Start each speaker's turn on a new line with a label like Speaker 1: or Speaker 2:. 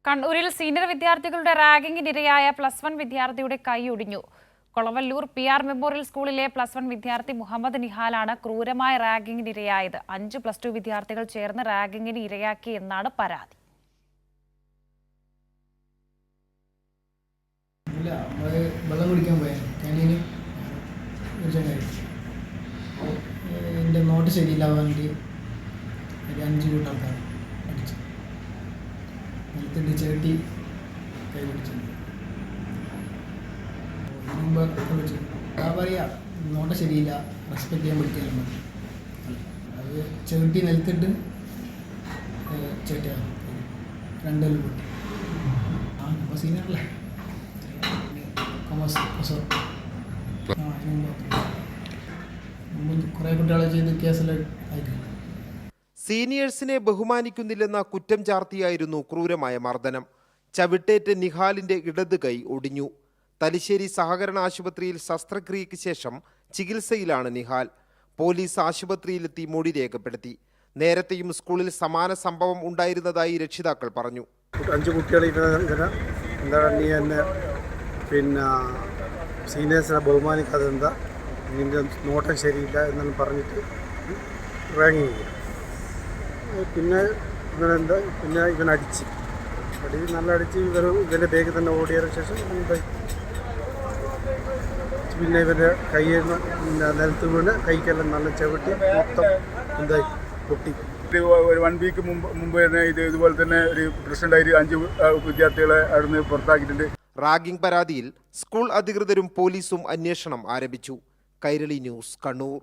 Speaker 1: കണ്ണൂരിൽ സീനിയർ വിദ്യാർത്ഥികളുടെ റാഗിംഗിനിരയായ +1 വിദ്യാർത്ഥിയുടെ കൈ ഒടിഞ്ഞു. കൊളവല്ലൂർ PR മെമ്മോറിയൽ സ്കൂളിലെ +1 വിദ്യാർത്ഥി മുഹമ്മദ് നിഹാലാണ് ക്രൂരമായ റാഗിംഗിനിരയായത്. 5 +2 വിദ്യാർത്ഥികൾ ചേർന്ന് റാഗിംഗിന് ഇരയാക്കി എന്നാണ് പരാതി.
Speaker 2: വെള്ളം കുടിക്കാൻ പോയ ക്യാൻറ്റീനിൽ എൻ്റെ നോട്ട് ശരിയില്ലാവാൻ വേണ്ടി ഒരു 5 കൂട്ടാൾക്കാർ അടിച്ചു. നിലത്തിട്ട് ചേട്ടി കൈ പിടിച്ചു. ഇതിനു മുമ്പ് വിളിച്ചു പറയാ നോട്ട് ശരിയില്ല, റെസ്പെക്ട് ചെയ്യാൻ പഠിക്കാനും മതി. അത് ചേട്ടി നിലത്തിട്ട് ചേട്ടിയാണ് 2 കൊല്ലം പൊട്ടി. ഇപ്പോൾ സീനിയറല്ലേ കൊമേഴ്സ് കുറേ കുട്ടികളെ ചെയ്ത് കേസിൽ അയക്കും.
Speaker 3: സീനിയേഴ്സിനെ ബഹുമാനിക്കുന്നില്ലെന്ന കുറ്റം ചാർത്തിയായിരുന്നു ക്രൂരമായ മർദ്ദനം. ചവിട്ടേറ്റ് നിഹാലിന്റെ ഇടത് കൈ ഒടിഞ്ഞു. തലശ്ശേരി സഹകരണ ആശുപത്രിയിൽ ശസ്ത്രക്രിയയ്ക്ക് ശേഷം ചികിത്സയിലാണ് നിഹാൽ. പോലീസ് ആശുപത്രിയിലെത്തി മൊഴി രേഖപ്പെടുത്തി. നേരത്തെയും സ്കൂളിൽ സമാന സംഭവം ഉണ്ടായിരുന്നതായി രക്ഷിതാക്കൾ പറഞ്ഞു.
Speaker 4: 5 കുട്ടികൾ എന്താണ് നീ എന്നെ സീനിയേഴ്സിനെ ബഹുമാനിക്കാതെ എന്താ നിൻ്റെ നോട്ടം ശരിയില്ല എന്നെല്ലാം പറഞ്ഞിട്ട് റാഗിങ് ചെയ്യുക. പിന്നെ ഇവനടിച്ച് നല്ല അടിച്ച് ഇവൻ്റെ ബാഗിൽ തന്നെ ഓടിയതിനു ശേഷം പിന്നെ ഇവൻ്റെ കയ്യിൽ നിലത്ത് വീണ് കൈക്കെല്ലാം നല്ല ചവിട്ടി മൊത്തം പൊട്ടി.
Speaker 5: 1 വീക്ക് മുമ്പ് തന്നെ ഇതുപോലെ തന്നെ ഒരു പ്രശ്നമുണ്ടായി. 5 വിദ്യാർത്ഥികളെ അവിടുന്ന് പുറത്താക്കിയിട്ടുണ്ട്.
Speaker 3: റാഗിംഗ് പരാതിയിൽ സ്കൂൾ അധികൃതരും പോലീസും അന്വേഷണം ആരംഭിച്ചു. കൈരളി ന്യൂസ്, കണ്ണൂർ.